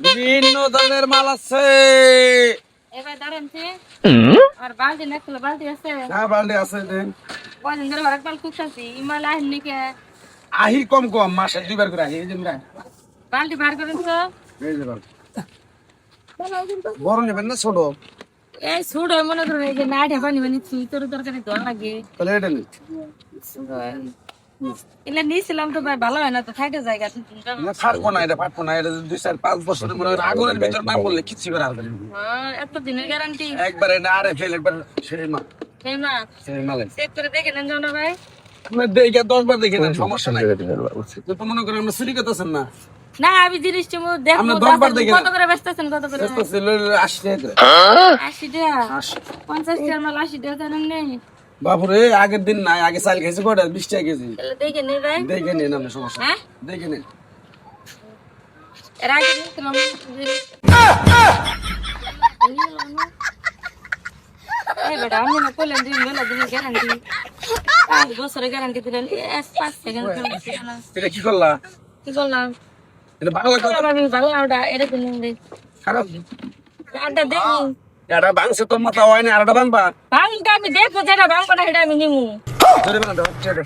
বিভিন্ন ধরনের মাল আছে। এবার দাঁড়ান আর বালতি না খোলা বালতি আছে। হ্যাঁ বালতি আছে। কদিন ধরে ঘরে পাল খুঁজছি ইমাল আহেন নাকি আহি কম কম মাসে দুইবার করে আহি। এই যে বালতি বার করেন তো এই যে বালতি বড় নেবেন না ছোট? এই ছোট মনে করেন এই যে না ঢেপা নিবেন তোর তরকারি দোয়া লাগে তাহলে এটা নেই। এগুলা নিয়েছিলাম তো ভাই ভালো হয় না তো থাকে জায়গা না ফাটবো না, এটা ফাটবো না। এটা 2-4-5 বছরের মনে হয় আগুনের ভিতর না বললে কিচ্ছু করা হবে না। এত দিনের গ্যারান্টি একবার এটা আরে ফেল একবার সেই মা সেই না সেই মালে চেক করে দেখে নেন না ভাই। আপনি দেখে 10 বার দেখে নেন, সমস্যা নাই। তো মনে করেন আমরা চুরি করতেছেন না। না আমি জিনিসটা দেখবো আমরা 10 বার দেখে কত করে বেচতেছেন কত করে 80 টাকা করে। 80 টাকা 50 টাকার মাল 80 টাকা জানেন নেই বাবুরে আগের দিন নাই, আগে চাল খেয়েছি কটা 20 টাকা কেজি। তাহলে দেখে নেই ভাই দেখে নিন আপনি, সমস্যা হ্যাঁ দেখে নিন। এর আগে দেখলাম এই বেটা আমি না করলেন যে মেলা দিনের গ্যারান্টি 5 বছরের গ্যারান্টি দিলেন 5 সেকেন্ড এটা কি করলা? কি করলাম এটা বাংলা কথা আমি ভালো আউটা এটা দিলেন রে খারাপ। আড্ডা দেখি এটা বাংছে তো মাথা হয় না, আরটা বাংবা ভাঙটা আমি দেখবো যেটা ভাঙবো না সেটা আমি নিমু ধরে বানা দাও। চেড়ে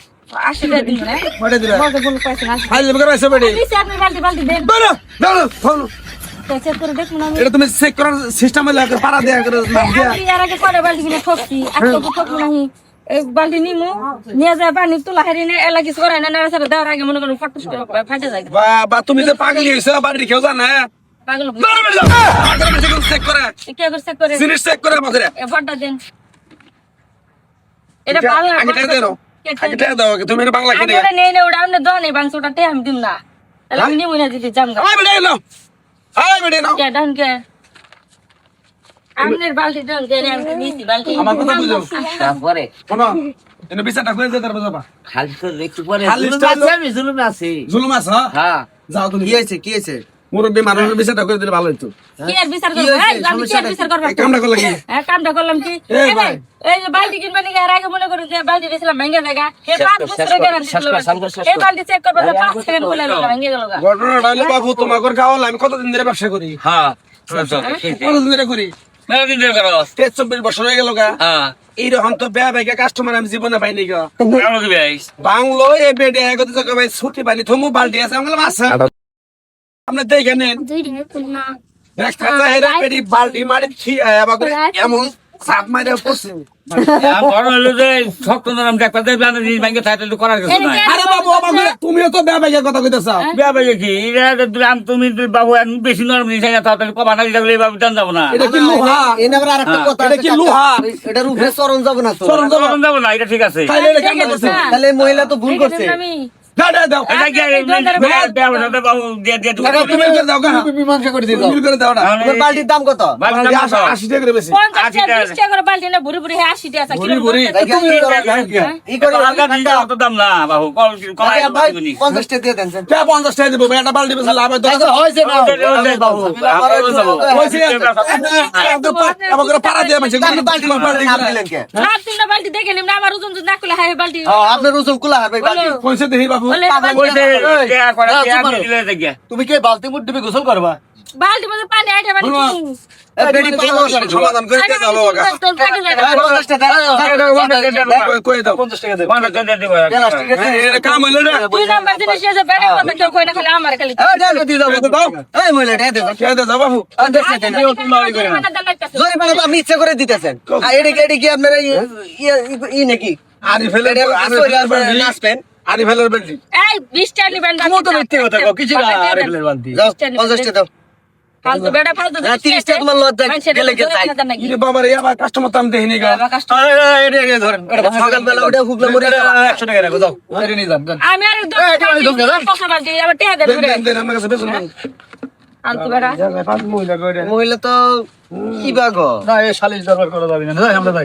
80 টাকা দিন না কয়টা দিলা? বলতে বল পয়সা না ফাইল করে আছে বেডি। নিচে আপনি বালতি বালতি দেন দাও দাও ফোন। চেক করে দেখুন আমি এটা তুমি চেক করার সিস্টেমে লাগে পারা দেয়া করে না দিয়া। আমি এর আগে করে বালতি কিনে ঠকছি আজকে তো ঠকবো নাহি এই বালতি নিমু নিয়ে যায় পানি তোলা হারি না এলা কিছু করে না নাড়া সারা দেওয়ার আগে মনে করুন ফটফট করে ফাটে যায় বা তুমি যে পাগলি হইছো বাড়ি কেউ জানে? পাগল দাও বেডি দাও। আগে থেকে চেক করে কি করে চেক করে জিনিস চেক করে আমাদের। এ ফটটা দেন এটা ভালো আগে টাকা দাও। আগে টাকা দাও। তুমি এটা বাংলা কেটে। ওটা নেই না ওটা আপনি দোয়া নেই বাংশ ওটা আমি দিম না তাহলে আমি নিমু না দিতে জামগা আই বেডি নাও। আই বেডি নাও। কে ডান কে আমনের বালতি ডান কে আমি নিছি বালতি আমার কথা বুঝো। তারপরে শোনো, এনে বিচারটা করে যেতে পারবে যাবা। খালি তো একটু পরে খালি জুলুম স্টাইল- আছে, আমি জুলুম আছি। জুলুম আছে হ্যাঁ? হ্যাঁ যাও তুমি। কি হয়েছে কি হয়েছে মুরব্বী মানুষের বিচারটা করে দিলে ভালো হইতো। কি আর বিচার করব এই আমি কি আর বিচার করব এই কামটা করলে কি? হ্যাঁ কামটা করলাম কি এই এই ভাই। এই যে বালতি কিনবা নি এর আগে মনে করুন যে বালতি দিছিলাম ভেঙে জায়গা হে শেষ 5 কর, বছর শেষ কর, গ্যারান্টি শেষ ছিল কর, শেষ কর, শেষ এই কর। বালতি চেক করব 5 সেকেন্ড বলে ভেঙে গেল গা ঘটনাটা হলো বাবু তোমার ঘর খাওয়াল আমি কতদিন ধরে ব্যবসা করি। হ্যাঁ কতদিন ধরে করি? মেলাদিন ধরে করো। 23-24 বছর হয়ে গেল গা। হ্যাঁ এইরকম তো বেয়া বেগে কাস্টমার আমি জীবনে পাইনি গা। আমার কি ভাই? বাংলো এ বেডে এগোতে যাকে ভাই ছুটি পাইনি থমু বালতি আছে আমি বললাম আচ্ছা আপনি দেখে নেন। দেখা যায় এরা বেডি বালতি মারি আমাকে এমন সাপ মারে পড়ছে। বড় হলো যে শক্ত নরম দেখতে দেবে না জিনিস ব্যাংকে থাকতে তো করার কিছু নাই। আরে বাবু আমাকে তুমিও তো বেয়া বেগে কথা কইতেছ। বিয়া ভাই কি তুমি বাবু বেশি নরম জিনিস আছে তাহলে কবা না দিলে বাবু জান যাব না। এটা কি লোহা? এনে আবার আরেকটা কথা এটা আছে কি কাকা। লোহা? এটার উপরে চরণ যাবে না তো চরণ যাবে। যাব না এটা ঠিক আছে। তাইলে এটা কেন করছে? তাহলে এই মহিলা তো ভুল করছে আমি দাও দাও দাও। এটা কি বিয়া ভাই বাবু দিয়ে দিয়ে টাকা তুমি করে দাও গা। মীমাংসা করে দিও তুমি করে দাও না। তোমার বালতির দাম কত 80 টাকা করে বেশি। 50 টাকা করে বালতি না ভুরি ভুরি 80 টাকা আছে ভুরি ভুরি। তুমি ই করে অত দাম না বাবু কমাই ভাই দিবনি। 50 টাকা দিয়ে দেন স্যার। কে 50 টাকা দিব ভাই? একটা বালতি বেশি লাভ হয় তো। হয়েছে না বাবু হইছে আমাকে পাড়া দিয়ে মাঝে আপনি বালতি নাম দিলেন কে আর তিনটা বালতি দেখে নিম না আমার ওজন যদি না খুলে হয় বালতি আপনার রসুল কুলা হবে বালতি কইছে দেহি বাবু। বলে তুমি কি বালতি মুট দিবে গোসল করবা বালতি মধ্যে পানি আইটা বালতি বেডি সমাধান করে দিয়ে দাও বাবা। 50 টাকা কই দাও। 50 টাকা দেব এটা কাম হইলো না। দুই নাম্বার জিনিস আছে বেড়ে কথা কেউ কই না খালি আমার খালি এই মহিলা এটা দেব কে দাও বাবু। জরিমানা তো আপনি ইচ্ছা করে দিতেছেন আর এটা কি আপনারা ই নাকি আরিফেলের নাচবেন আরিফেলের বেলটি। এই 20 টাকা নিবেন তো মিথ্যে কথা কও কিছু না আর এগুলোর বান্তি যাও 50 টাকা দাও ফালতু বেড়া ফালতু 30 টাকা তোমার লজ্জা গেলে কে চাই ইরে বাবা রে আবার কাস্টমার তো আমি দেখিনি গা। ধরেন সকালবেলা ওটা হুগলা মরে 100 টাকা রাখো যাও এটা নিয়ে যান আমি আর পয়সা বালতি আবার টাকা দেব দেন দেন আমার কাছে বেতন দেন। ফালতু বেড়া পাঁচ মহিলা কইরা। মহিলা তো কি বাগো না এই শালিশ দরবার করা যাবে না। যাই আমরা যাই।